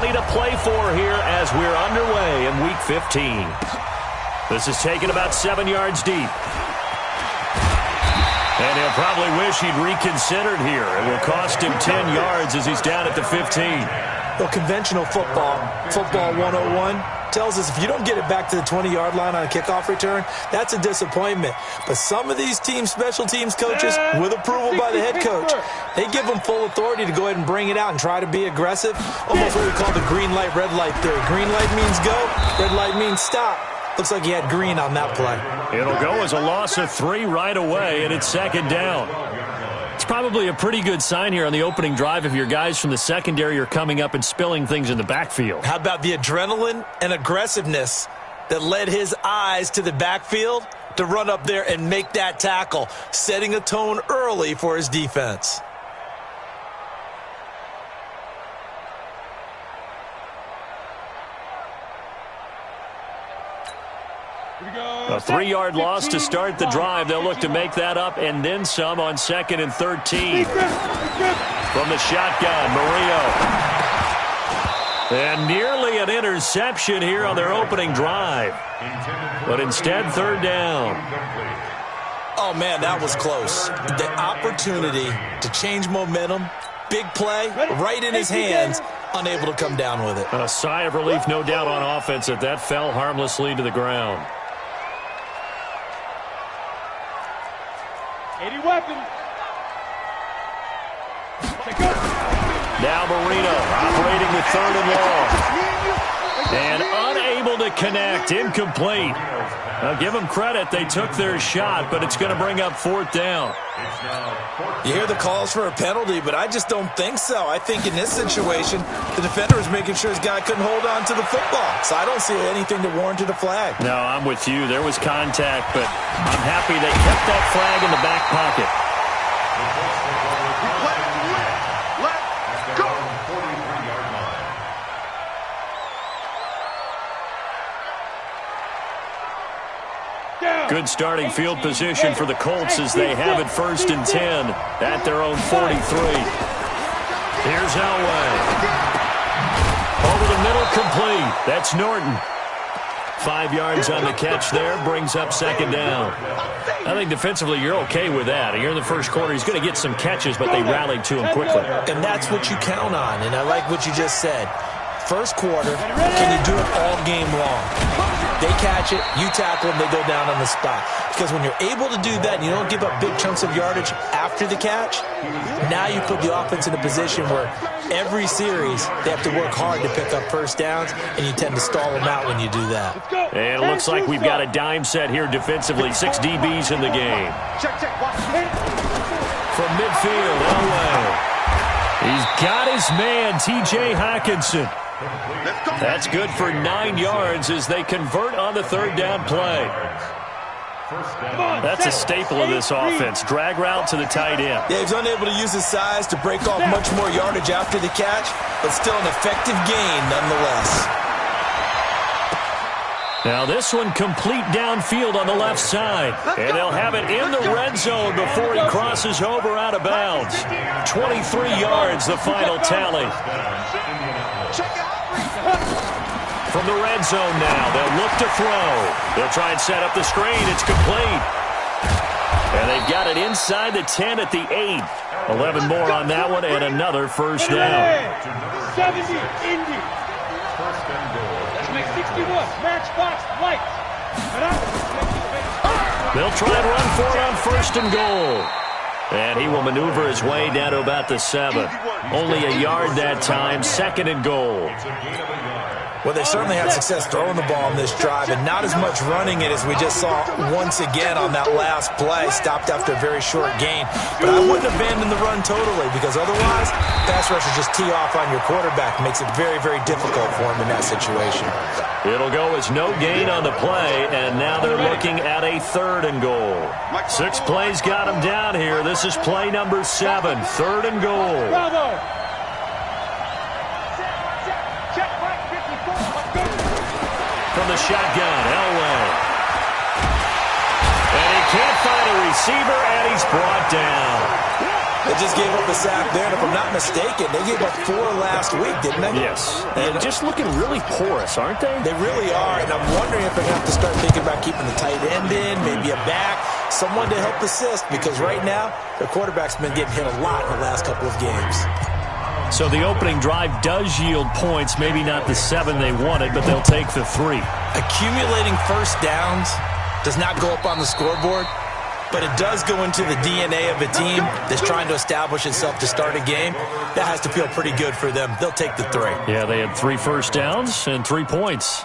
plenty to play for here as we're underway in Week 15. This is taken about 7 yards deep. And he'll probably wish he'd reconsidered here. It will cost him 10 yards as he's down at the 15. Well, conventional football 101, tells us if you don't get it back to the 20-yard line on a kickoff return, that's a disappointment. But some of these special teams coaches, with approval by the head coach, they give them full authority to go ahead and bring it out and try to be aggressive. Almost what we call the green light, red light theory. Green light means go, red light means stop. Looks like he had green on that play. It'll go as a loss of 3 right away, and it's second down. It's probably a pretty good sign here on the opening drive if your guys from the secondary are coming up and spilling things in the backfield. How about the adrenaline and aggressiveness that led his eyes to the backfield to run up there and make that tackle, setting a tone early for his defense. A 3-yard loss to start the drive. They'll look to make that up and then some on 2nd and 13. From the shotgun, Murillo. And nearly an interception here on their opening drive. But instead, 3rd down. Oh, man, that was close. The opportunity to change momentum, big play, right in his hands, unable to come down with it. A sigh of relief, no doubt, on offense that fell harmlessly to the ground. 80 weapons. Now Marino operating with 3rd and long. And unable to connect. Incomplete. Now give them credit. They took their shot, but it's going to bring up 4th down. You hear the calls for a penalty, but I just don't think so. I think in this situation, the defender was making sure his guy couldn't hold on to the football. So I don't see anything that warranted a flag. No, I'm with you. There was contact, but I'm happy they kept that flag in the back pocket. Good starting field position for the Colts as they have it 1st and 10 at their own 43. Here's Elway. Over the middle, complete. That's Norton. 5 yards on the catch there, brings up 2nd down. I think defensively you're okay with that. Here in the first quarter, he's going to get some catches, but they rallied to him quickly. And that's what you count on, and I like what you just said. First quarter, can you do it all game long? They catch it, you tackle them, they go down on the spot. Because when you're able to do that and you don't give up big chunks of yardage after the catch, now you put the offense in a position where every series they have to work hard to pick up first downs, and you tend to stall them out when you do that. And it looks like we've got a dime set here defensively. 6 DBs in the game. From midfield, Elway. He's got his man, T.J. Hockenson. That's good for 9 yards as they convert on the 3rd down play. That's a staple of this offense. Drag route to the tight end. Yeah, he's unable to use his size to break off much more yardage after the catch, but still an effective gain nonetheless. Now this one complete downfield on the left side. And they'll have it in the red zone before he crosses over out of bounds. 23 yards, the final tally. From the red zone now, they'll look to throw. They'll try and set up the screen. It's complete. And they've got it inside the 10 at the 8. 11 more on that one and another first down. 70, Indy. Let's make 61. Matchbox lights. They'll try and run for it on 1st and goal. And he will maneuver his way down to about the 7. Only a yard that time, 2nd and goal. Well, they certainly had success throwing the ball on this drive, and not as much running it as we just saw once again on that last play. Stopped after a very short gain. But I wouldn't abandon the run totally, because otherwise, pass rushers just tee off on your quarterback. It makes it very, very difficult for him in that situation. It'll go as no gain on the play, and now they're looking at a 3rd and goal. 6 plays got him down here. This is play number 7, 3rd and goal. Bravo. From the shotgun, Elway. And he can't find a receiver, and he's brought down. They just gave up a sack there, and if I'm not mistaken, they gave up 4 last week, didn't they? Yes. And just looking really porous, aren't they? They really are, and I'm wondering if they're going to have to start thinking about keeping the tight end in, maybe a back, someone to help assist, because right now, their quarterback's been getting hit a lot in the last couple of games. So the opening drive does yield points, maybe not the 7 they wanted, but they'll take the 3. Accumulating first downs does not go up on the scoreboard, but it does go into the DNA of a team that's trying to establish itself to start a game. That has to feel pretty good for them. They'll take the 3. Yeah, they had 3 first downs and 3 points.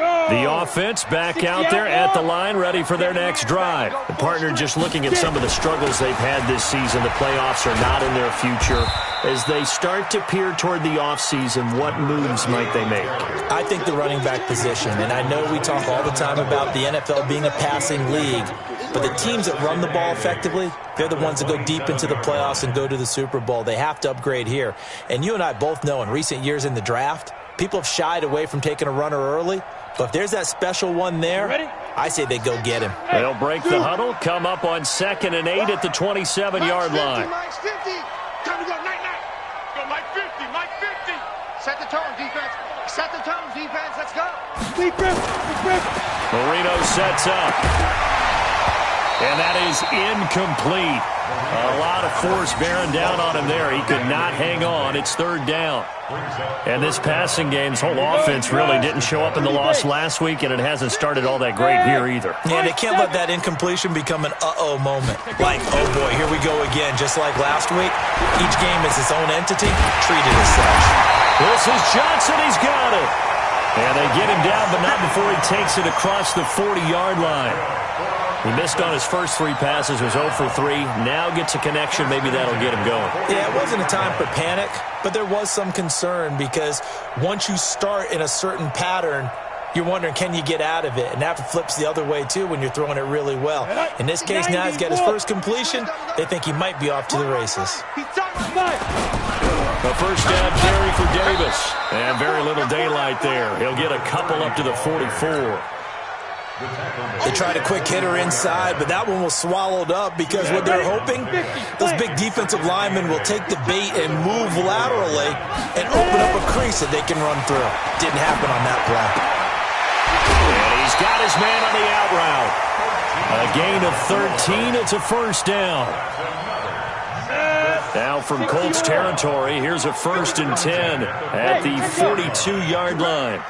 The offense back out there at the line, ready for their next drive. The partner just looking at some of the struggles they've had this season. The playoffs are not in their future. As they start to peer toward the offseason, what moves might they make? I think the running back position, and I know we talk all the time about the NFL being a passing league, but the teams that run the ball effectively, they're the ones that go deep into the playoffs and go to the Super Bowl. They have to upgrade here. And you and I both know in recent years in the draft, people have shied away from taking a runner early. But if there's that special one there, I say they go get him. They'll break the huddle, come up on 2nd and 8 at the 27-yard line. Mike 50. Time to go, night. Go, Mike 50, Mike 50. Set the tone, defense. Set the tone, defense. Let's go. Marino sets up. And that is incomplete. A lot of force bearing down on him there. He could not hang on. It's 3rd down. And this passing game's whole offense really didn't show up in the loss last week, and it hasn't started all that great here either. Yeah, they can't let that incompletion become an uh-oh moment. Like, oh boy, here we go again. Just like last week, each game is its own entity, treated as such. This is Johnson. He's got it. And they get him down, but not before he takes it across the 40-yard line. He missed on his first 3 passes, was 0 for 3. Now gets a connection. Maybe that'll get him going. Yeah, it wasn't a time for panic, but there was some concern because once you start in a certain pattern, you're wondering, can you get out of it? And that flips the other way, too, when you're throwing it really well. In this case, now he's got his first completion. They think he might be off to the races. The first down carry for Davis. And very little daylight there. He'll get a couple up to the 44. They tried a quick hitter inside, but that one was swallowed up because what they're hoping, those big defensive linemen will take the bait and move laterally and open up a crease that they can run through. Didn't happen on that play. And he's got his man on the out route. A gain of 13. It's a first down. Now from Colts territory, here's a 1st and 10 at the 42-yard line.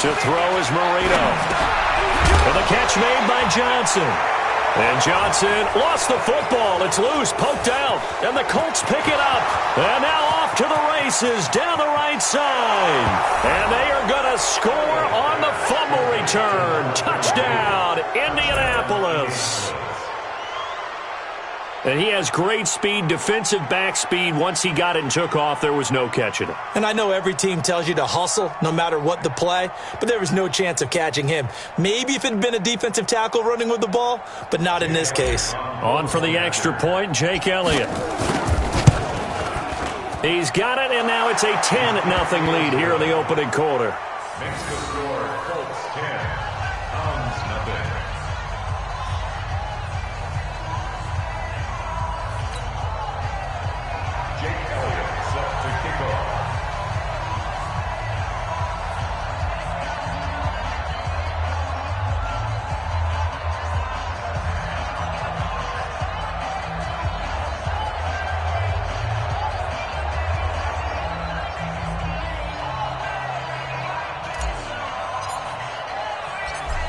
To throw is Marino. And the catch made by Johnson. And Johnson lost the football. It's loose, poked out. And the Colts pick it up. And now off to the races down the right side. And they are going to score on the fumble return. Touchdown, Indianapolis. And he has great speed, defensive back speed. Once he got it and took off, there was no catching him. And I know every team tells you to hustle no matter what the play, but there was no chance of catching him. Maybe if it had been a defensive tackle running with the ball, but not in this case. On for the extra point, Jake Elliott. He's got it, and now it's a 10-0 lead here in the opening quarter. Makes the score Colts 10, Browns nothing. Jake Elliott set to kick off.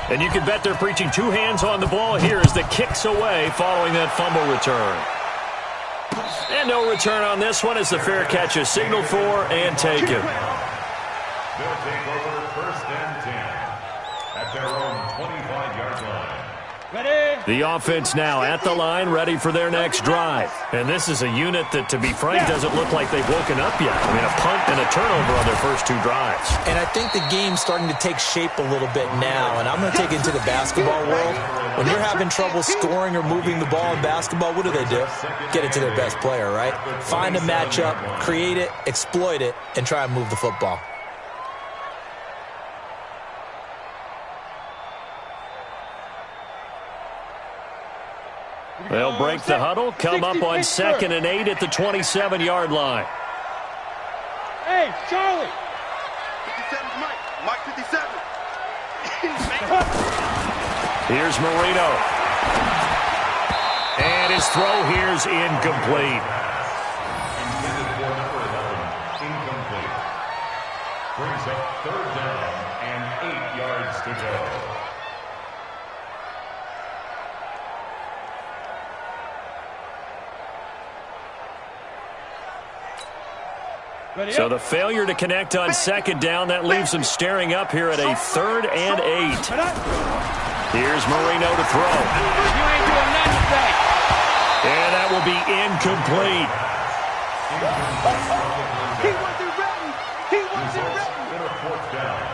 And you can bet they're preaching 2 hands on the ball here as the kick's away following that fumble return. And no return on this one as the fair catch is signaled for and taken. They'll take over 1st and 10 at their own 25-yard line. The offense now at the line, ready for their next drive. And this is a unit that, to be frank, doesn't look like they've woken up yet. I mean, a punt and a turnover on their first two drives. And I think the game's starting to take shape a little bit now. And I'm going to take it into the basketball world. When you're having trouble scoring or moving the ball in basketball, what do? Get it to their best player, right? Find a matchup, create it, exploit it, and try and move the football. They'll break the huddle, come up on 2nd and 8 at the 27-yard line. Hey, Charlie. 57's Mike. Mike 57. Here's Marino. And his throw here's incomplete. Intended for number 11, incomplete. Brings up 3rd down and 8 yards to go. So the failure to connect on 2nd down, that leaves them staring up here at a 3rd and 8. Here's Marino to throw. You ain't doing nothing today. And that will be incomplete. He wasn't ready. He wasn't ready. Consider 4th down.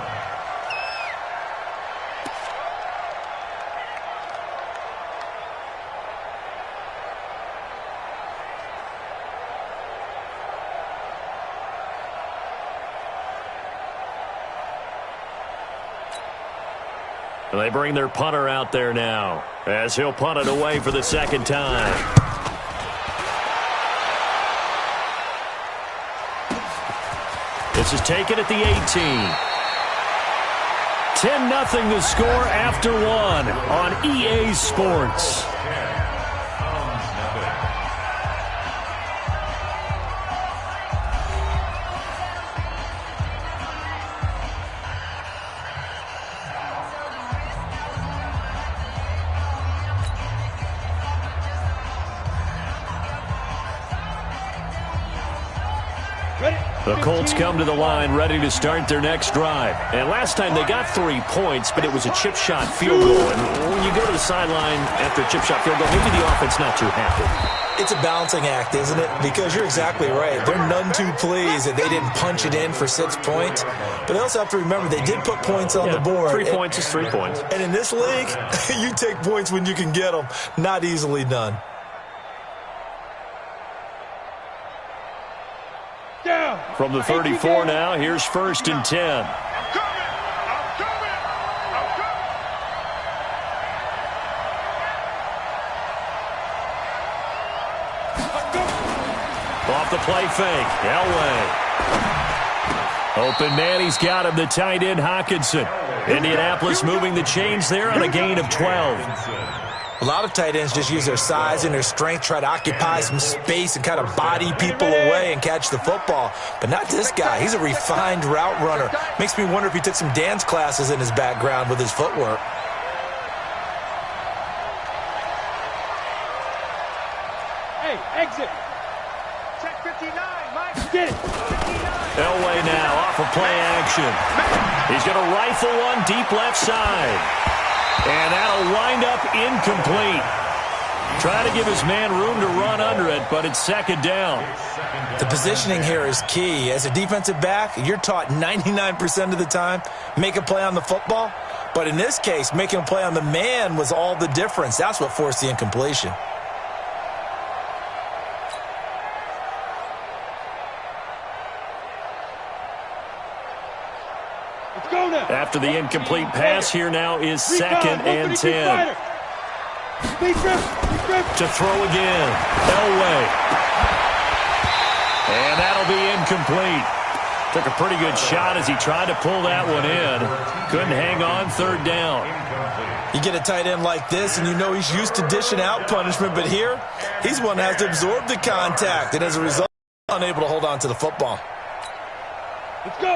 And they bring their punter out there now as he'll punt it away for the 2nd time. This is taken at the 18. 10-0 the score after 1 on EA Sports. The Colts come to the line ready to start their next drive. And last time they got 3 points, but it was a chip shot field goal. And when you go to the sideline after a chip shot field goal, maybe the offense not too happy. It's a balancing act, isn't it? Because you're exactly right. They're none too pleased that they didn't punch it in for 6 points. But they also have to remember they did put points on the board. 3 points is 3 points. And in this league, you take points when you can get them. Not easily done. From the 34 now, here's 1st and 10. I'm coming. Off the play fake. Elway. Open man, he's got him, the tight end Hockenson. Indianapolis moving the chains there on a gain of 12. A lot of tight ends just use their size and their strength, try to occupy some space and kind of body people away and catch the football. But not this guy. He's a refined route runner. Makes me wonder if he took some dance classes in his background with his footwork. Hey, exit. Check 59, Mike. Get it. 59. Elway now off of play action. He's going to rifle one deep left side. And that'll wind up incomplete. Try to give his man room to run under it, but it's 2nd down. The positioning here is key. As a defensive back, you're taught 99% of the time, make a play on the football. But in this case, making a play on the man was all the difference. That's what forced the incompletion. After the incomplete pass, here now is 2nd and 10. To throw again. Elway. And that'll be incomplete. Took a pretty good shot as he tried to pull that one in. Couldn't hang on, 3rd down. You get a tight end like this, and you know he's used to dishing out punishment, but here, he's one that has to absorb the contact, and as a result, unable to hold on to the football.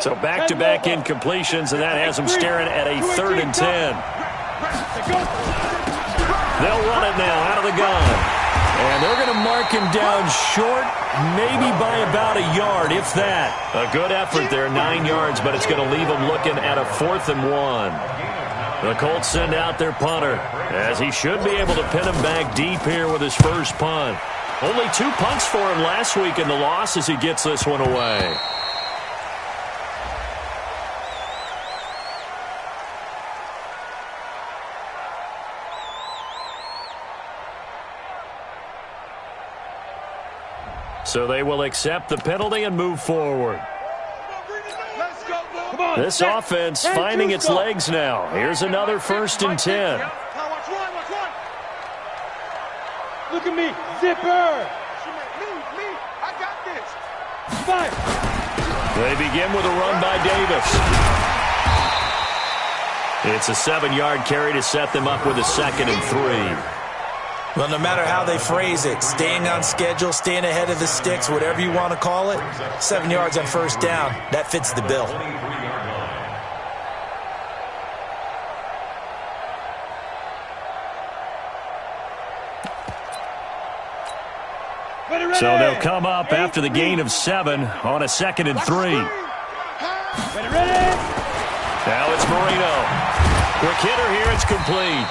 So back-to-back incompletions, and that has them staring at a 3rd and 10. They'll run it now out of the gun. And they're going to mark him down short, maybe by about a yard, if that. A good effort there, 9 yards, but it's going to leave them looking at a 4th and 1. The Colts send out their punter, as he should be able to pin him back deep here with his first punt. Only 2 punts for him last week in the loss as he gets this one away. So they will accept the penalty and move forward. This offense finding its legs now. Here's another 1st and 10. Look at me, zipper. I got this. Fire. They begin with a run by Davis. It's a 7-yard carry to set them up with a 2nd and 3. Well, no matter how they phrase it, staying on schedule, staying ahead of the sticks, whatever you want to call it, 7 yards on 1st down, that fits the bill. So they'll come up after the gain of 7 on a 2nd and 3. Now it's Marino. Quick hitter here, it's complete.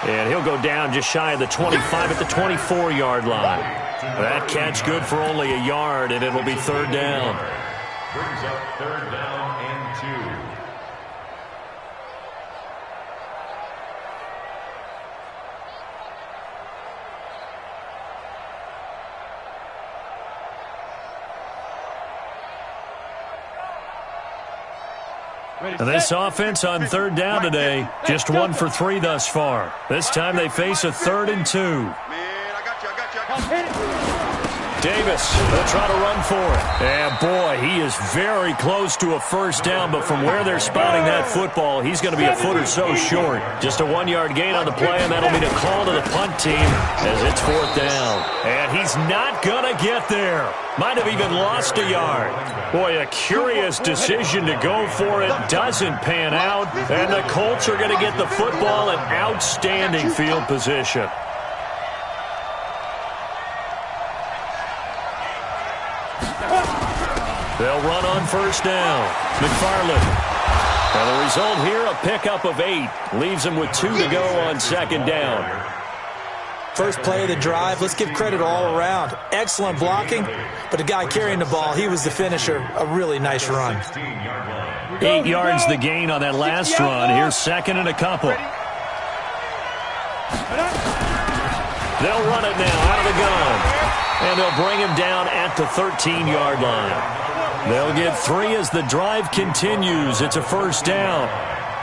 And he'll go down just shy of the 25 at the 24-yard line. That catch good for only a yard, and it'll be 3rd down. Brings up 3rd down and 2. This offense on 3rd down today, just 1 for 3 thus far. This time they face a 3rd and 2. Man, I got you. Davis will try to run for it. And boy, he is very close to a 1st down, but from where they're spotting that football, he's going to be a foot or so short. Just a 1-yard gain on the play, and that'll mean a call to the punt team as it's 4th down. And he's not going to get there. Might have even lost a yard. Boy, a curious decision to go for it. Doesn't pan out. And the Colts are going to get the football in outstanding field position. They'll run on 1st down. McFarland. And the result here, a pickup of 8. Leaves them with 2 to go on 2nd down. First play of the drive, let's give credit all around. Excellent blocking, but the guy carrying the ball, he was the finisher. A really nice run. 8 yards the gain on that last run. Here's 2nd and a couple. They'll run it now out of the gun. And they'll bring him down at the 13-yard line. They'll get 3 as the drive continues. It's a 1st down.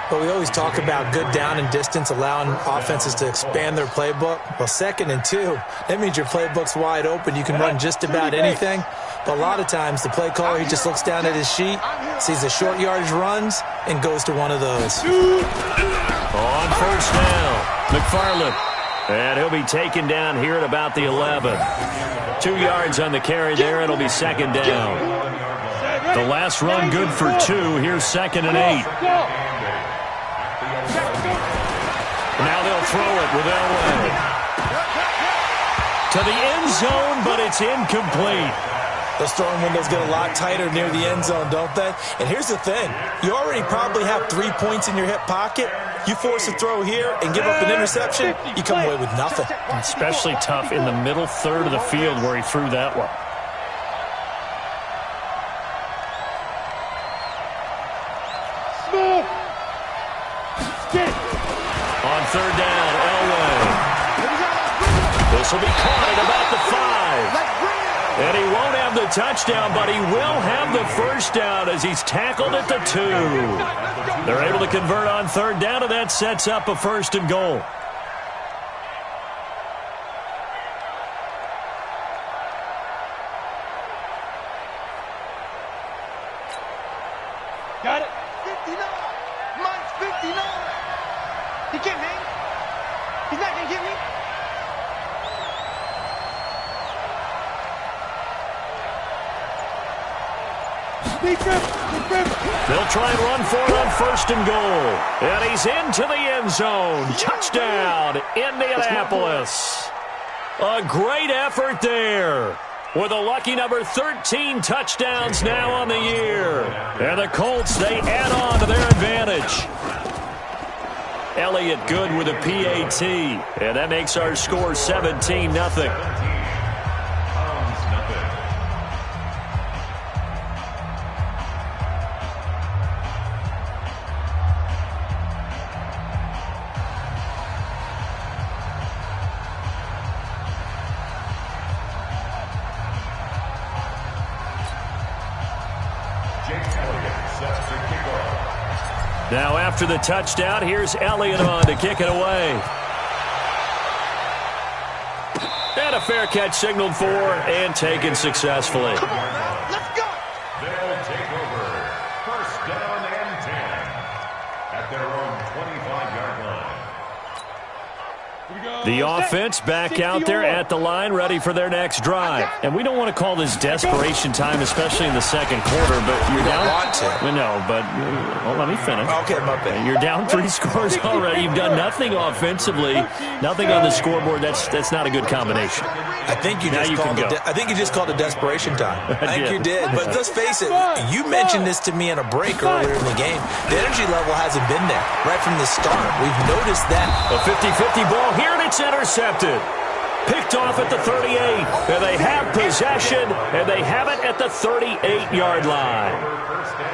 But we always talk about good down and distance, allowing offenses to expand their playbook. Well, 2nd and 2, that means your playbook's wide open. You can run just about anything. But a lot of times, the play caller, he just looks down at his sheet, sees the short yardage runs, and goes to one of those. On 1st down, McFarland. And he'll be taken down here at about the 11. 2 yards on the carry there. It'll be 2nd down. The last run good for 2. Here's 2nd and 8. Now they'll throw it with Elway. To the end zone, but it's incomplete. Those throwing windows get a lot tighter near the end zone, don't they? And here's the thing. You already probably have 3 points in your hip pocket. You force a throw here and give up an interception, you come away with nothing. Especially tough in the middle third of the field where he threw that one. On 3rd down, Elway. This will be caught at about the 5. And he won't have the touchdown, but he will have the 1st down as he's tackled at the 2. They're able to convert on 3rd down, and that sets up a 1st and goal. Got it. 59. Mike's 59. He can't hang. He's not going to get me. They'll try and run for it on 1st and goal. And he's into the end zone. Touchdown, Indianapolis. A great effort there. With a lucky number 13 touchdowns now on the year. And the Colts, they add on to their advantage. Elliott good with a PAT. And that makes our score 17-0. Now after the touchdown, here's Elliott on to kick it away. And a fair catch signaled for and taken successfully. Come on now, let's go. They'll take over. First down and 10 at their own 25-yard line. The offense back out there at the line, ready for their next drive. And we don't want to call this desperation time, especially in the second quarter, but you're down. No, but let me finish. Okay, my bad. You're down 3 scores already. You've done nothing offensively, nothing on the scoreboard. That's not a good combination. I think you just called it desperation time. I think you did. But let's face it, you mentioned this to me in a break earlier in the game. The energy level hasn't been there right from the start. We've noticed that. A 50-50 ball here, and it's intercepted. Picked off at the 38. And they have possession, and they have it at the 38-yard line.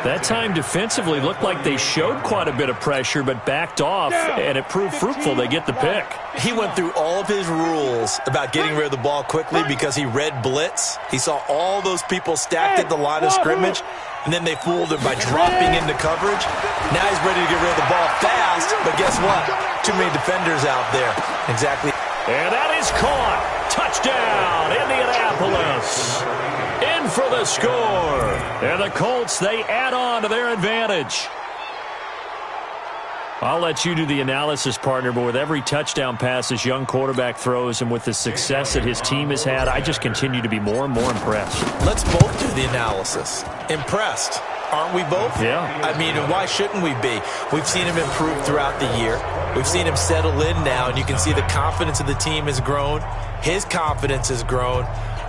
That time defensively looked like they showed quite a bit of pressure, but backed off, and it proved fruitful. They get the pick. He went through all of his rules about getting rid of the ball quickly because he read blitz. He saw all those people stacked at the line of scrimmage, and then they fooled him by dropping into coverage. Now he's ready to get rid of the ball fast, but guess what? Too many defenders out there. Exactly. And that is caught. Touchdown, Indianapolis. In for the score. And the Colts, they add on to their advantage. I'll let you do the analysis, partner, but with every touchdown pass this young quarterback throws and with the success that his team has had, I just continue to be more and more impressed. Let's both do the analysis. Impressed. Aren't we both? Yeah. I mean, and why shouldn't we be? We've seen him improve throughout the year. We've seen him settle in now, and you can see the confidence of the team has grown. His confidence has grown.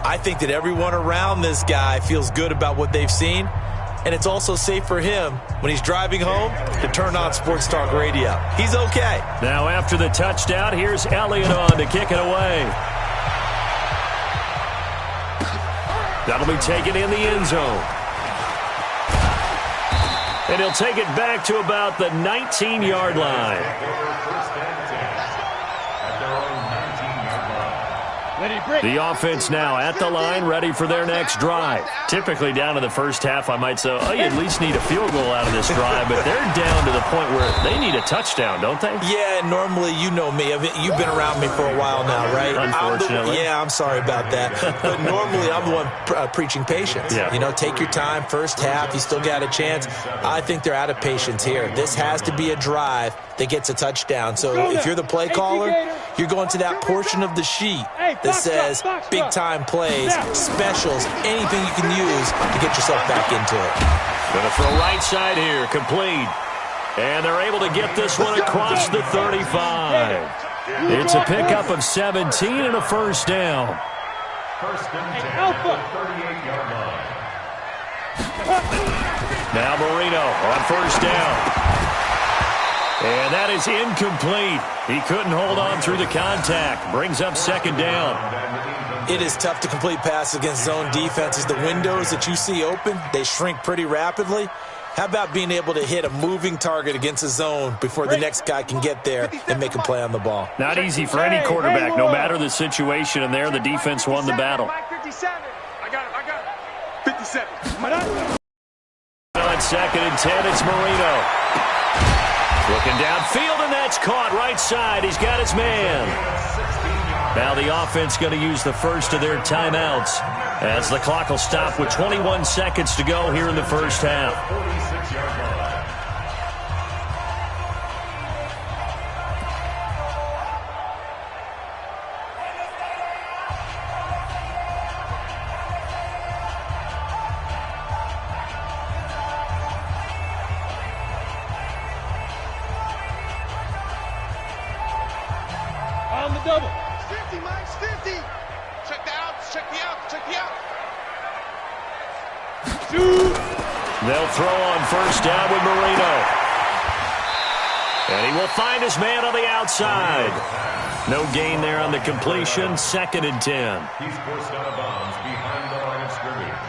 I think that everyone around this guy feels good about what they've seen, and it's also safe for him when he's driving home to turn on Sports Talk Radio. He's okay. Now after the touchdown, here's Elliott on to kick it away. That'll be taken in the end zone. And he'll take it back to about the 19-yard line. The offense now at the line, ready for their next drive. Typically down to the first half, I might say, oh, you at least need a field goal out of this drive, but they're down to the point where they need a touchdown, don't they? Yeah, normally, you know me. You've been around me for a while now, right? Unfortunately. I'm sorry about that. But normally, I'm the one preaching patience. Yeah. You know, take your time. First half, you still got a chance. I think they're out of patience here. This has to be a drive that gets a touchdown. So if you're the play caller, you're going to that portion of the sheet that says big-time plays, specials, anything you can use to get yourself back into it. Going to throw right side here, complete. And they're able to get this one across the 35. It's a pickup of 17 and a first down. First and 10 at the 38-yard line. Now Marino on first down. And that is incomplete. He couldn't hold on through the contact. Brings up second down. It is tough to complete passes against zone defenses. The windows that you see open, they shrink pretty rapidly. How about being able to hit a moving target against a zone before the next guy can get there and make a play on the ball? Not easy for any quarterback, no matter the situation. And there, the defense won the battle. 57. I got it. 57. On second and 10, it's Marino. Looking downfield, and that's caught right side. He's got his man. Now the offense going to use the first of their timeouts as the clock will stop with 21 seconds to go here in the first half. 46-yard line. On the double. 50, Mike, 50. Check the outs, check the outs, check the outs. Shoot. They'll throw on first down with Marino. And he will find his man on the outside. No gain there on the completion. 2nd and 10. He's forced out of bounds behind the line of scrimmage.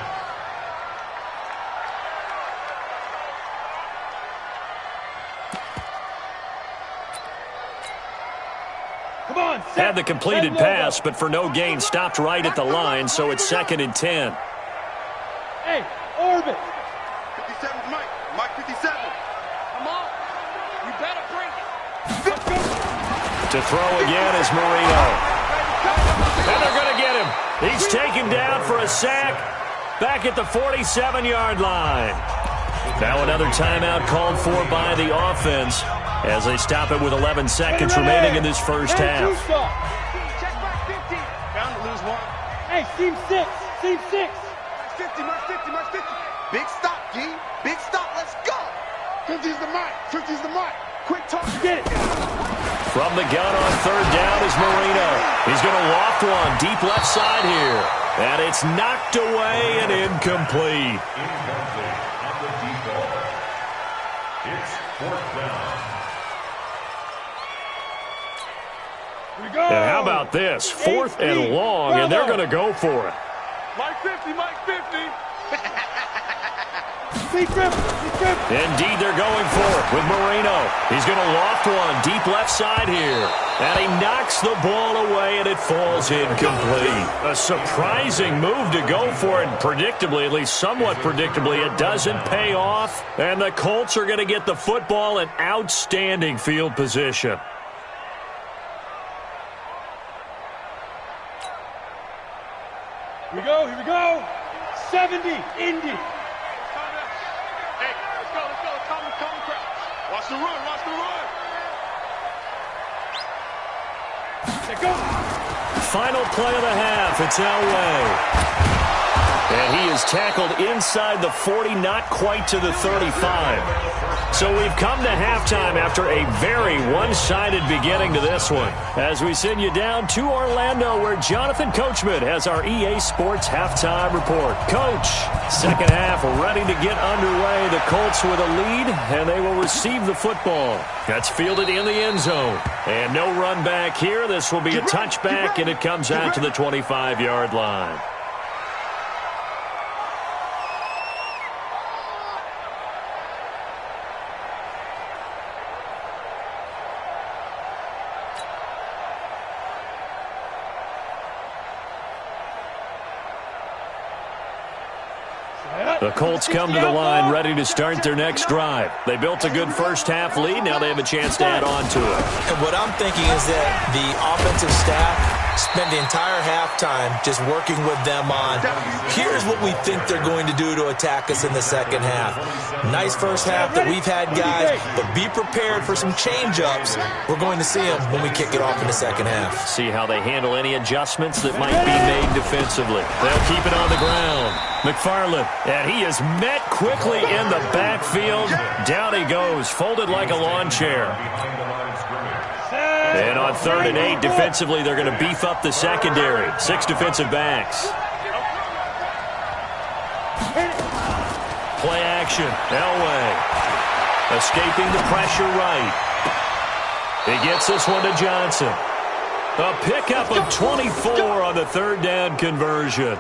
Come on, Had the completed pass, but for no gain, stopped right at the line, so it's 2nd and 10. Hey, orbit. 57's Mike. Mike 57. Come on. You better bring it. To throw again is Marino. And they're going to get him. He's taken down for a sack back at the 47-yard line. Now another timeout called for by the offense as they stop it with 11 seconds remaining in this first half. Check back 50. Bound to lose one. Hey, team 6. Team 6. March 50, March 50, March 50. Big stop, G. Big stop. Let's go. 50's the Mike. 50's the Mike. Quick talk. Get it. From the gun on 3rd down is Marino. He's going to loft one deep left side here. And it's knocked away and incomplete. Incomplete on the deep ball. It's 4th down. Here we go. And how about this? 4th and long, and they're going to go for it. Mike 50, Mike 50. Indeed, they're going for it with Marino. He's going to loft one deep left side here. And he knocks the ball away, and it falls incomplete. A surprising move to go for it. Predictably, at least somewhat predictably, it doesn't pay off. And the Colts are going to get the football in outstanding field position. Here we go. 70, Indy. Hey, let's go. Calm crouch. Watch the run. Let go. Final play of the half. It's Elway. And he is tackled inside the 40, not quite to the 35. So we've come to halftime after a very one-sided beginning to this one. As we send you down to Orlando, where Jonathan Coachman has our EA Sports halftime report. Coach, second half ready to get underway. The Colts with a lead, and they will receive the football. That's fielded in the end zone. And no run back here. This will be a touchback, and it comes out to the 25-yard line. The Colts come to the line ready to start their next drive. They built a good first-half lead. Now they have a chance to add on to it. And what I'm thinking is that the offensive staff spent the entire halftime just working with them on, here's what we think they're going to do to attack us in the second half. Nice first half that we've had, guys, but be prepared for some change-ups. We're going to see them when we kick it off in the second half. See how they handle any adjustments that might be made defensively. They'll keep it on the ground. McFarland, and he is met quickly in the backfield. Down he goes, folded like a lawn chair. And on 3rd and 8, defensively, they're going to beef up the secondary. 6 defensive backs. Play action. Elway. Escaping the pressure right. He gets this one to Johnson. A pickup of 24 on the 3rd down conversion.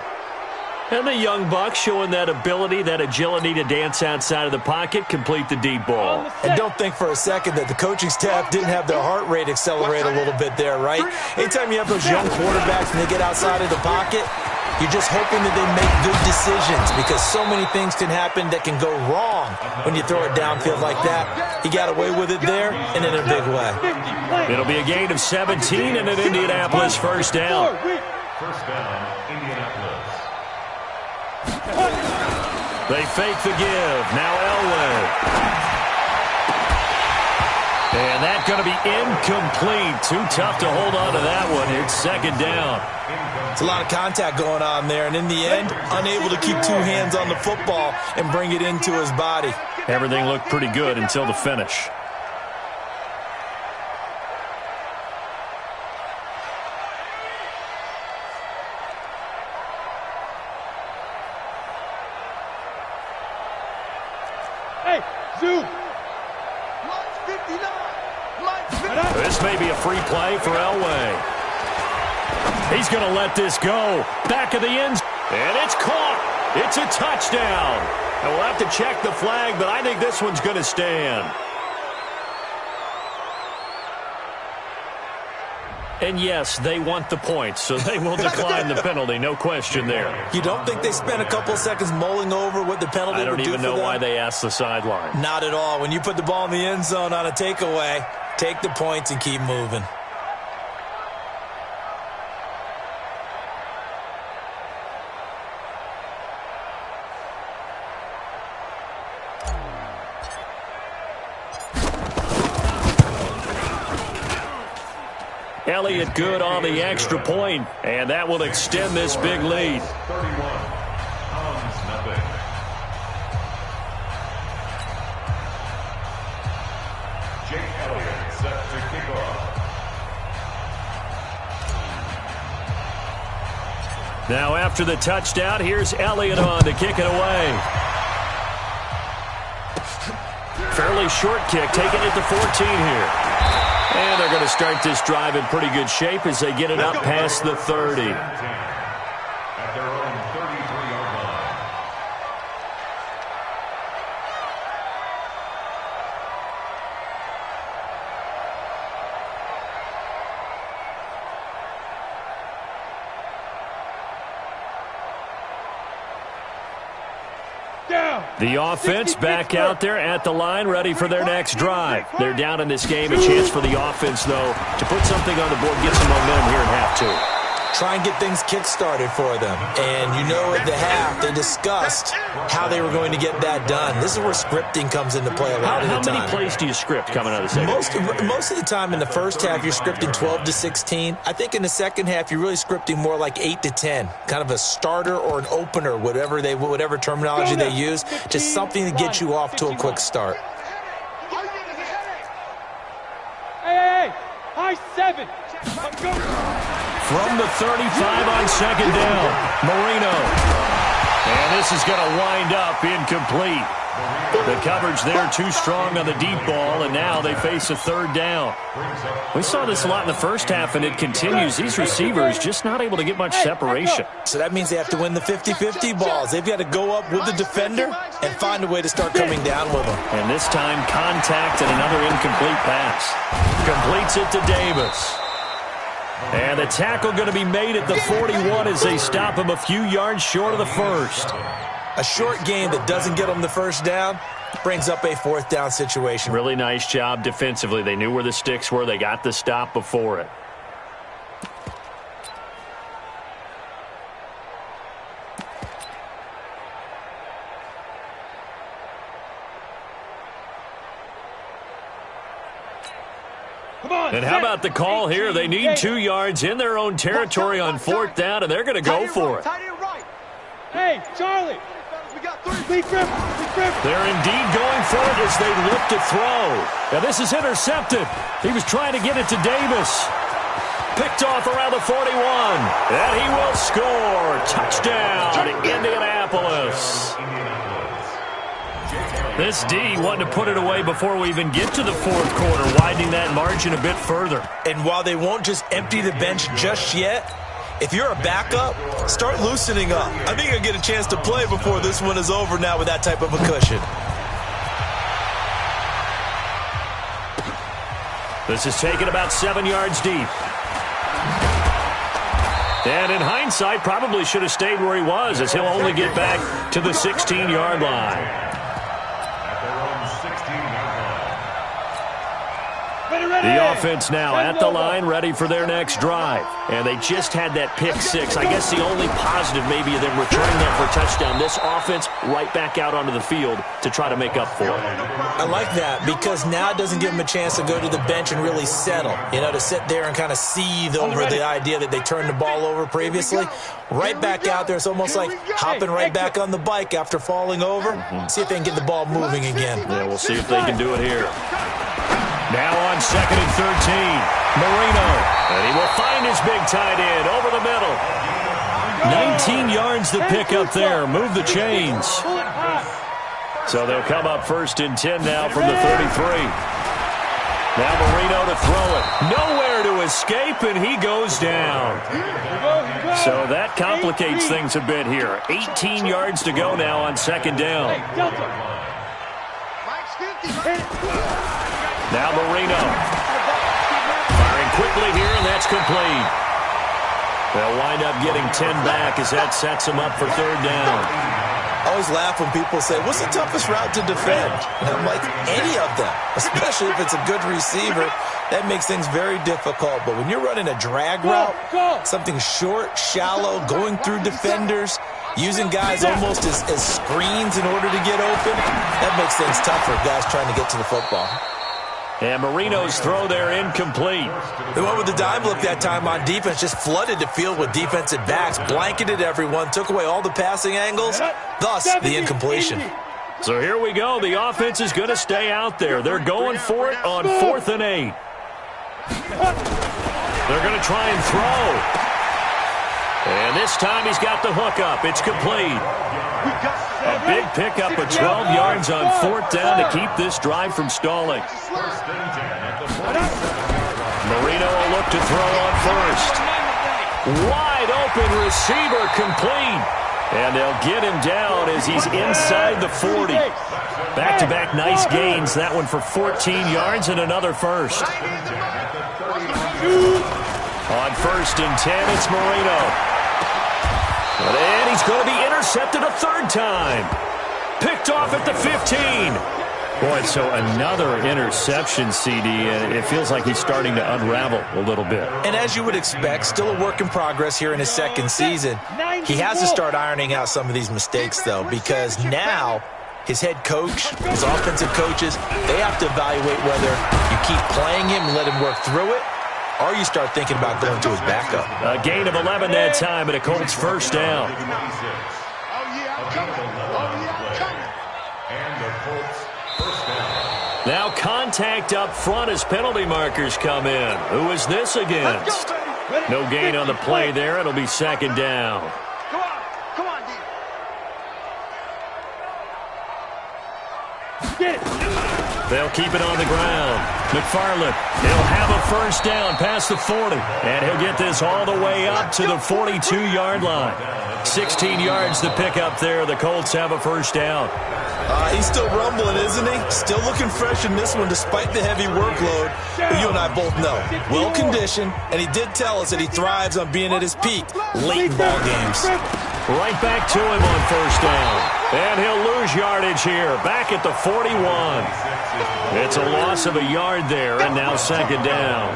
And the young buck showing that ability, that agility to dance outside of the pocket, complete the deep ball. And don't think for a second that the coaching staff didn't have their heart rate accelerate a little bit there, right? Anytime you have those young quarterbacks and they get outside of the pocket, you're just hoping that they make good decisions because so many things can happen that can go wrong when you throw it downfield like that. He got away with it there and in a big way. It'll be a gain of 17 and an Indianapolis first down. First down, Indianapolis. They fake the give. Now Elway. And that's going to be incomplete. Too tough to hold on to that one. It's 2nd down. It's a lot of contact going on there, and in the end, unable to keep 2 hands on the football and bring it into his body. Everything looked pretty good until the finish. Hey, Zoo. March 59. This may be a free play for Elway. He's going to let this go. Back of the end. And it's caught. It's a touchdown. And we'll have to check the flag, but I think this one's going to stand. And yes, they want the points, so they will decline the penalty. No question there. You don't think they spent a couple seconds mulling over what the penalty would do for them? I don't even know why they asked the sideline. Not at all. When you put the ball in the end zone on a takeaway, take the points and keep moving. Elliott good on the extra point, and that will extend this big lead. 31. Collins, nothing. Jake Elliott set to kick off. Now after the touchdown, here's Elliott on to kick it away. Fairly short kick, taking it to 14 here. And they're going to start this drive in pretty good shape as they get it up past the 30. At their own 33-yard line. The offense back out there at the line, ready for their next drive. They're down in this game. A chance for the offense, though, to put something on the board, get some momentum here in half two. Try and get things kick-started for them. And you know at the half, they discussed how they were going to get that done. This is where scripting comes into play a lot of the time. How many plays do you script coming out of the second? Most of the time in the first half, you're scripting 12 to 16. I think in the second half, you're really scripting more like 8 to 10. Kind of a starter or an opener, whatever terminology they use. Just something to get you off to a quick start. Hey, high 7. From the 35 on second down, Marino. And this is going to wind up incomplete. The coverage there too strong on the deep ball, and now they face a third down. We saw this a lot in the first half, and it continues. These receivers just not able to get much separation. So that means they have to win the 50-50 balls. They've got to go up with the defender and find a way to start coming down with them. And this time, contact and another incomplete pass. Completes it to Davis. And the tackle going to be made at the 41 as they stop him a few yards short of the first. A short game that doesn't get them the first down brings up a fourth down situation. Really nice job defensively. They knew where the sticks were. They got the stop before it. And how about the call here? They need 2 yards in their own territory on fourth down, and they're going to go for it. Hey, Charlie. We got 3. They're indeed going for it as they look to throw. Now this is intercepted. He was trying to get it to Davis. Picked off around the 41. And he will score. Touchdown, Indianapolis. This D wanted to put it away before we even get to the fourth quarter, widening that margin a bit further. And while they won't just empty the bench just yet, if you're a backup, start loosening up. I think you'll get a chance to play before this one is over now with that type of a cushion. This is taken about 7 yards deep. And in hindsight, probably should have stayed where he was, as he'll only get back to the 16-yard line. The offense now at the line, ready for their next drive. And they just had that pick six. I guess the only positive maybe of them returning that for a touchdown. This offense right back out onto the field to try to make up for it. I like that because now it doesn't give them a chance to go to the bench and really settle. You know, to sit there and kind of seethe over the idea that they turned the ball over previously. Right back out there. It's almost like hopping right back on the bike after falling over. See if they can get the ball moving again. Yeah, we'll see if they can do it here. Now on 2nd and 13, Marino. And he will find his big tight end over the middle. 19 yards to pick up there. Move the chains. So they'll come up 1st and 10 now from the 33. Now Marino to throw it. Nowhere to escape, and he goes down. So that complicates things a bit here. 18 yards to go now on second down. Now Marino. Firing quickly here, and that's complete. They'll wind up getting 10 back as that sets them up for third down. I always laugh when people say, what's the toughest route to defend? And I'm like, any of them, especially if it's a good receiver. That makes things very difficult. But when you're running a drag route, something short, shallow, going through defenders, using guys almost as screens in order to get open, that makes things tough for guys trying to get to the football. And Marino's throw there incomplete. They went with the dime look that time on defense, just flooded the field with defensive backs, blanketed everyone, took away all the passing angles, thus the incompletion. So here we go. The offense is going to stay out there. They're going for it on 4th and 8. They're going to try and throw. And this time he's got the hook up. It's complete. A big pickup of 12 yards on 4th down to keep this drive from stalling. Marino will look to throw on first. Wide open receiver complete. And they'll get him down as he's inside the 40. Back-to-back nice gains. That one for 14 yards and another first. On 1st and 10, it's Marino. And he's going to be intercepted a third time. Picked off at the 15. Boy, so another interception, CD, and it feels like he's starting to unravel a little bit. And as you would expect, still a work in progress here in his second season. He has to start ironing out some of these mistakes, though, because now his head coach, his offensive coaches, they have to evaluate whether you keep playing him and let him work through it, or you start thinking about going to his backup. A gain of 11 that time, and a Colts first down. Now contact up front as penalty markers come in. Who is this against? No gain on the play there. It'll be second down. Come on, D. They'll keep it on the ground. McFarland, he'll have a first down past the 40. And he'll get this all the way up to the 42-yard line. 16 yards to pick up there. The Colts have a first down. He's still rumbling, isn't he? Still looking fresh in this one despite the heavy workload. But you and I both know, well-conditioned, and he did tell us that he thrives on being at his peak late in ball games. Right back to him on first down. And he'll lose yardage here, back at the 41. It's a loss of a yard there, and now second down.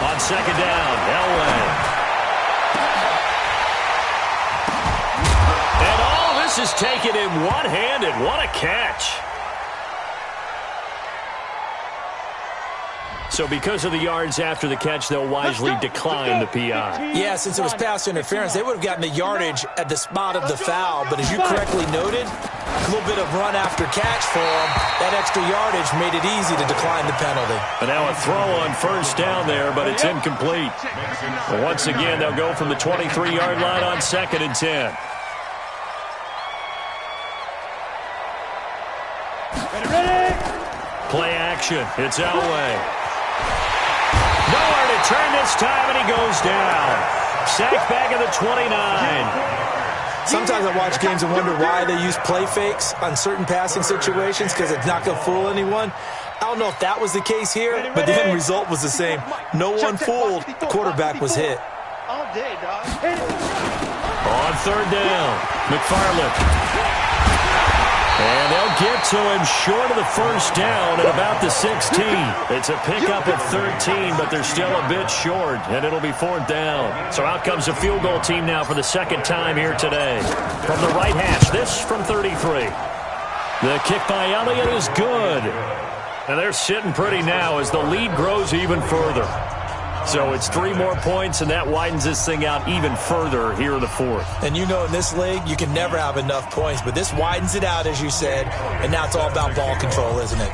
On second down, Elway. And all this is taken in one-handed. What a catch. So because of the yards after the catch, they'll wisely decline the PI. Yeah, since it was pass interference, they would have gotten the yardage at the spot of the foul. But as you correctly noted, a little bit of run after catch for them. That extra yardage made it easy to decline the penalty. And now a throw on first down there, but it's incomplete. But once again, they'll go from the 23-yard line on second and 10. Play action. It's Elway. Nowhere to turn this time, and he goes down. Sacked back at the 29. Sometimes I watch games and wonder why they use play fakes on certain passing situations, because it's not going to fool anyone. I don't know if that was the case here, but the end result was the same. No one fooled. The quarterback was hit. All day, dog. On third down, McFarland. And they'll get to him short of the first down at about the 16. It's a pickup of 13, but they're still a bit short, and it'll be fourth down. So out comes the field goal team now for the second time here today. From the right hash, this from 33. The kick by Elliott is good. And they're sitting pretty now as the lead grows even further. So it's 3 more points, and that widens this thing out even further here in the fourth. And you know in this league, you can never have enough points, but this widens it out, as you said, and now it's all about ball control, isn't it?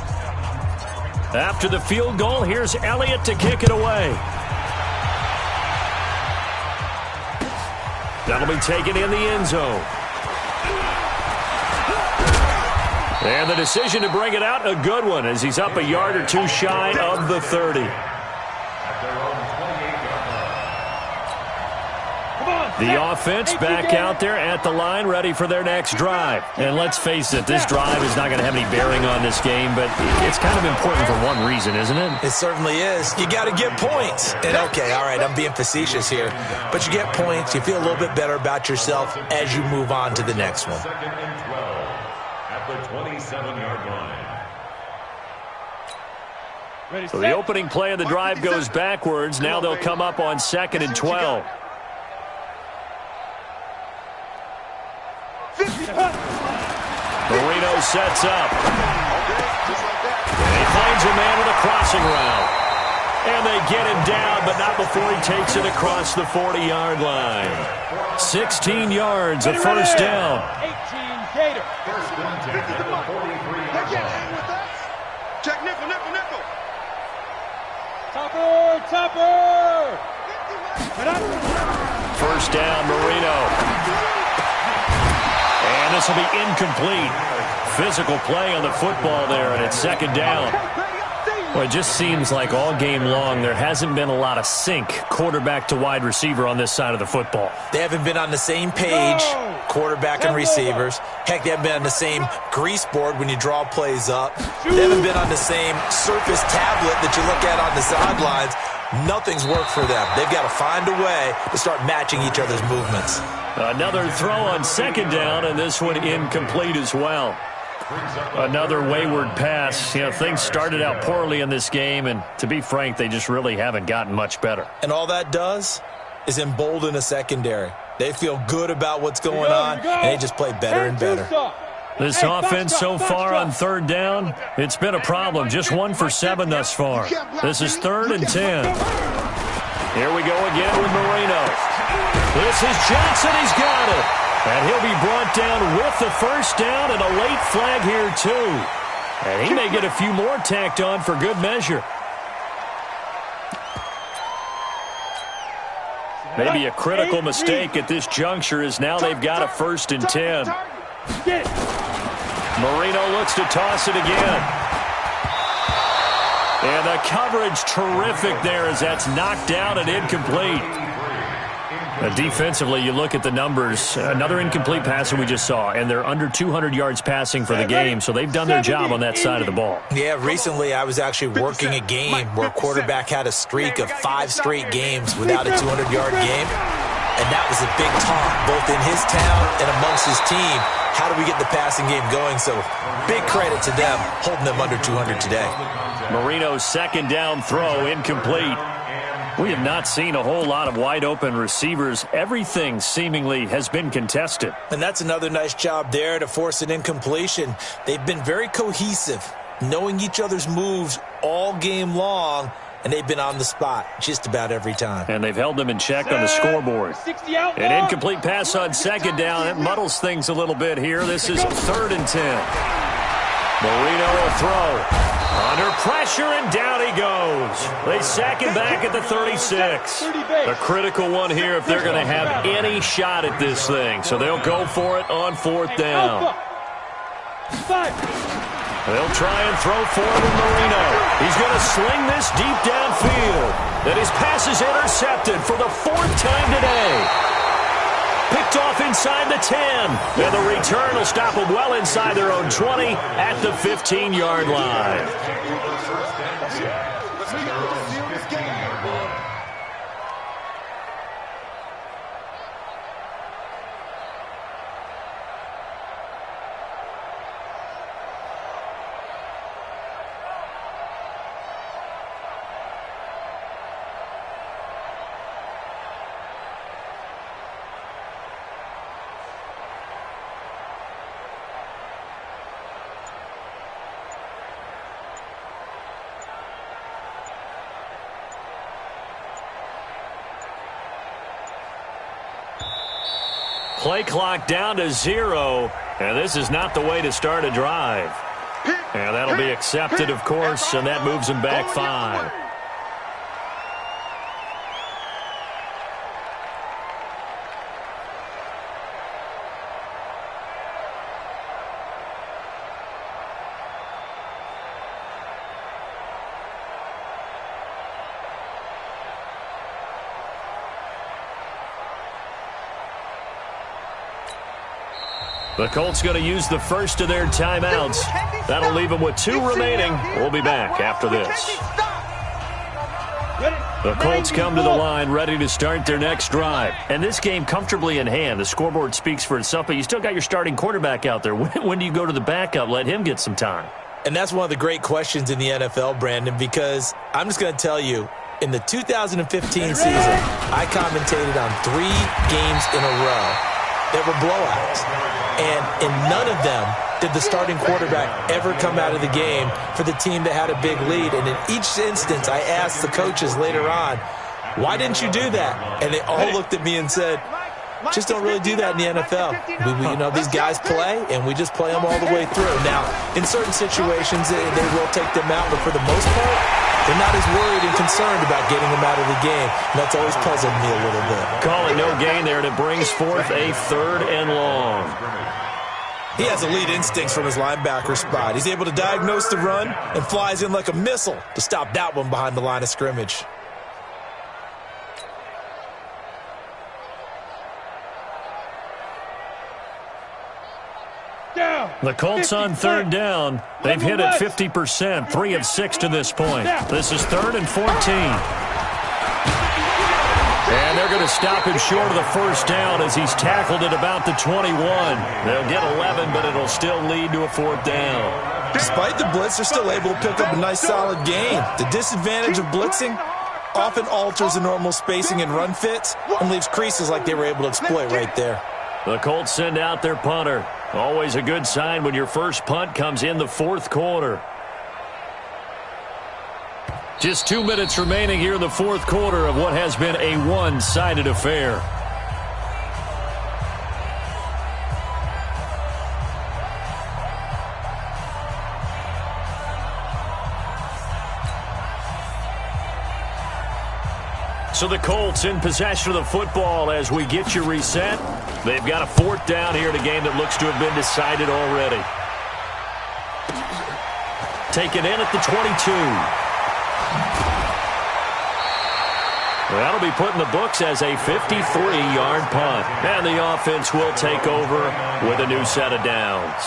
After the field goal, here's Elliott to kick it away. That'll be taken in the end zone. And the decision to bring it out, a good one, as he's up a yard or two shy of the 30. The offense back out there at the line, ready for their next drive. And let's face it, this drive is not going to have any bearing on this game, but it's kind of important for one reason, isn't it? It certainly is. You got to get points. And okay, all right, I'm being facetious here, but you get points, you feel a little bit better about yourself as you move on to the next one. Second and 12 at the 27-yard line. So the opening play of the drive goes backwards. Now they'll come up on 2nd and 12. Marino sets up. And he finds a man with a crossing route. And they get him down, but not before he takes it across the 40-yard line. 16 yards, a first down. 18 Gator. First and 10 at the 43-yard line. Check nickel, nickel, nickel. Topper. First down, Marino. And this will be incomplete. Physical play on the football there, and it's second down. Well, it just seems like all game long there hasn't been a lot of sync quarterback to wide receiver on this side of the football. They haven't been on the same page, quarterback and receivers. Heck, they haven't been on the same grease board when you draw plays up. They haven't been on the same surface tablet that you look at on the sidelines. Nothing's worked for them. They've got to find a way to start matching each other's movements. Another throw on second down, and this one incomplete as well. Another wayward pass. You know, things started out poorly in this game, and to be frank, they just really haven't gotten much better. And all that does is embolden a secondary. They feel good about what's going on, and they just play better and better. This offense so far on third down, it's been a problem. Just 1 for 7 thus far. This is 3rd and 10. Here we go again with Marino. This is Johnson. He's got it. And he'll be brought down with the first down and a late flag here, too. And he may get a few more tacked on for good measure. Maybe a critical mistake at this juncture is now they've got a 1st and 10. Marino looks to toss it again. And the coverage terrific there as that's knocked down and incomplete. Defensively, you look at the numbers. Another incomplete pass that we just saw, and they're under 200 yards passing for the game, so they've done their job on that side of the ball. Yeah, recently I was actually working a game where a quarterback had a streak of 5 straight games without a 200-yard game, and that was a big talk, both in his town and amongst his team. How do we get the passing game going? So big credit to them holding them under 200 today. Marino's second down throw incomplete. We have not seen a whole lot of wide-open receivers. Everything seemingly has been contested. And that's another nice job there to force an incompletion. They've been very cohesive, knowing each other's moves all game long, and they've been on the spot just about every time. And they've held them in check on the scoreboard. An incomplete pass on second down. It muddles things a little bit here. This is 3rd and 10. Marino will throw. Under pressure, and down he goes. They sack him back at the 36. A critical one here if they're going to have any shot at this thing. So they'll go for it on 4th down. They'll try and throw forward with Marino. He's going to sling this deep downfield. And his pass is intercepted for the 4th time today. Picked off inside the 10. And the return will stop them well inside their own 20 at the 15-yard line. Play clock down to 0, and this is not the way to start a drive. And that'll be accepted, of course, and that moves them back 5. The Colts going to use the first of their timeouts. That'll leave them with 2 remaining. We'll be back after this. The Colts come to the line ready to start their next drive. And this game comfortably in hand. The scoreboard speaks for itself, but you still got your starting quarterback out there. When do you go to the backup? Let him get some time. And that's one of the great questions in the NFL, Brandon, because I'm just going to tell you, in the 2015 season, I commentated on 3 games in a row that were blowouts. And in none of them did the starting quarterback ever come out of the game for the team that had a big lead. And in each instance, I asked the coaches later on, why didn't you do that? And they all looked at me and said, just don't really do that in the NFL. These guys play, and we just play them all the way through. Now, in certain situations, they will take them out, but for the most part, they're not as worried and concerned about getting them out of the game. And that's always puzzled me a little bit. Call it no gain there, and it brings forth a 3rd and long. He has elite instincts from his linebacker spot. He's able to diagnose the run and flies in like a missile to stop that one behind the line of scrimmage. The Colts on 3rd down. They've hit it 50%, 3 of 6 to this point. This is 3rd and 14. And they're going to stop him short of the first down as he's tackled at about the 21. They'll get 11, but it'll still lead to a 4th down. Despite the blitz, they're still able to pick up a nice solid gain. The disadvantage of blitzing often alters the normal spacing and run fits and leaves creases like they were able to exploit right there. The Colts send out their punter. Always a good sign when your first punt comes in the 4th quarter. Just 2 minutes remaining here in the 4th quarter of what has been a one-sided affair. So the Colts in possession of the football as we get you reset. They've got a 4th down here in a game that looks to have been decided already. Taken in at the 22. Well, that'll be put in the books as a 53-yard punt. And the offense will take over with a new set of downs.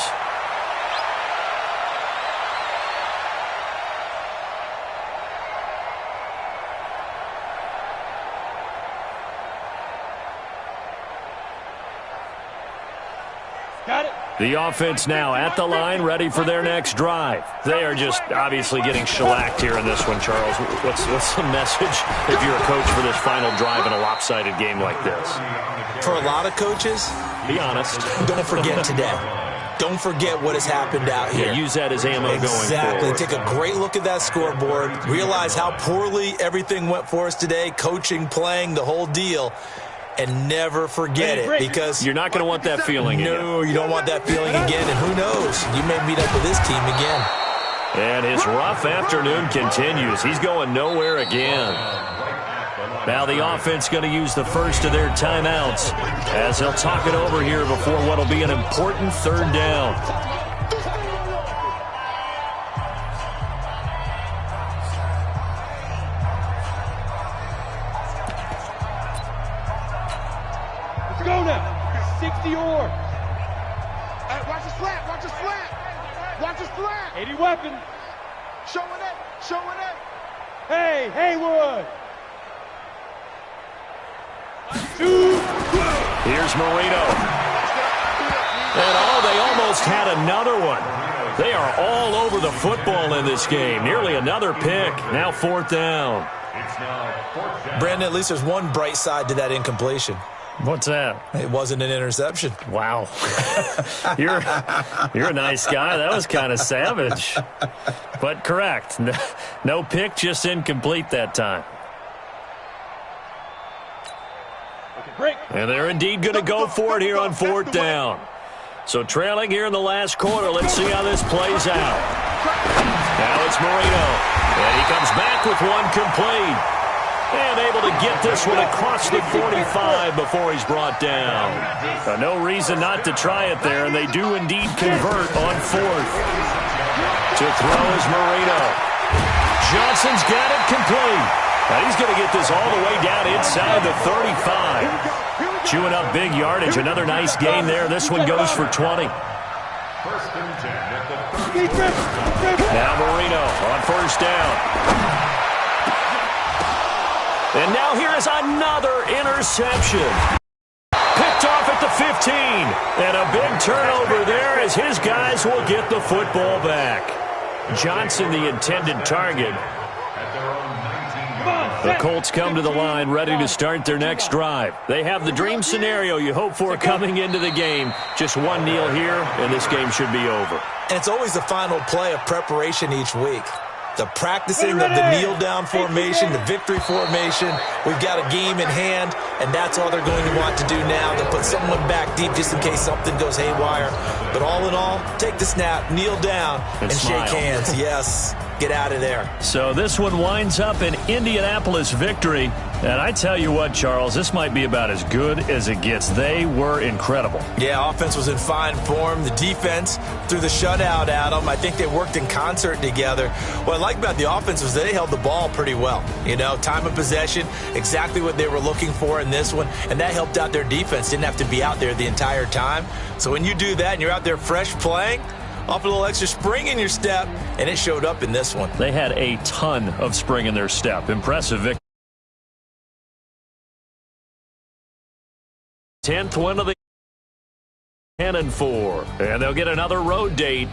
Got it. The offense now at the line, ready for their next drive. They are just obviously getting shellacked here in this one, Charles. What's the message if you're a coach for this final drive in a lopsided game like this? For a lot of coaches, be honest. Don't forget today. Don't forget what has happened out here. Yeah, use that as ammo going forward. Exactly. Take a great look at that scoreboard. Realize how poorly everything went for us today, coaching, playing, the whole deal. And never forget it, because you're not going to want that feeling again. No, you don't want that feeling again, and who knows? You may meet up with this team again. And his rough afternoon continues. He's going nowhere again. Now the offense going to use the first of their timeouts as they'll talk it over here before what will be an important 3rd down. Go now. 60 yards. Watch the slant. Watch the slant. Watch the slant. 80 weapon. Showing it. Showing it. Hey, Haywood. Here's Marino. And they almost had another one. They are all over the football in this game. Nearly another pick. Now 4th down. Brandon, at least there's one bright side to that incompletion. What's that? It wasn't an interception. Wow. You're a nice guy. That was kind of savage. But correct. No pick, just incomplete that time. And they're indeed going to go for it here on 4th down. So trailing here in the last quarter. Let's see how this plays out. Now it's Marino. And he comes back with one complete. And able to get this one across the 45 before he's brought down. No reason not to try it there, and they do indeed convert on 4th. To throw is Marino. Johnson's got it complete. Now he's going to get this all the way down inside the 35. Chewing up big yardage. Another nice gain there. This one goes for 20. First and 10 at the 30. Now Marino on first down. And now here is another interception. Picked off at the 15. And a big turnover there as his guys will get the football back. Johnson, the intended target. The Colts come to the line ready to start their next drive. They have the dream scenario you hope for coming into the game. Just one kneel here, and this game should be over. And it's always the final play of preparation each week. The practicing of the kneel-down formation, the victory formation. We've got a game in hand, and that's all they're going to want to do now. They'll put someone back deep just in case something goes haywire. But all in all, take the snap, kneel down, and shake hands. Yes, get out of there. So this one winds up an Indianapolis victory. And I tell you what, Charles, this might be about as good as it gets. They were incredible. Yeah, offense was in fine form. The defense threw the shutout at them. I think they worked in concert together. What I like about the offense was they held the ball pretty well. You know, time of possession, exactly what they were looking for in this one. And that helped out their defense. Didn't have to be out there the entire time. So when you do that and you're out there fresh playing, off a little extra spring in your step, and it showed up in this one. They had a ton of spring in their step. Impressive victory. 10th win of the 10-4, and they'll get another road date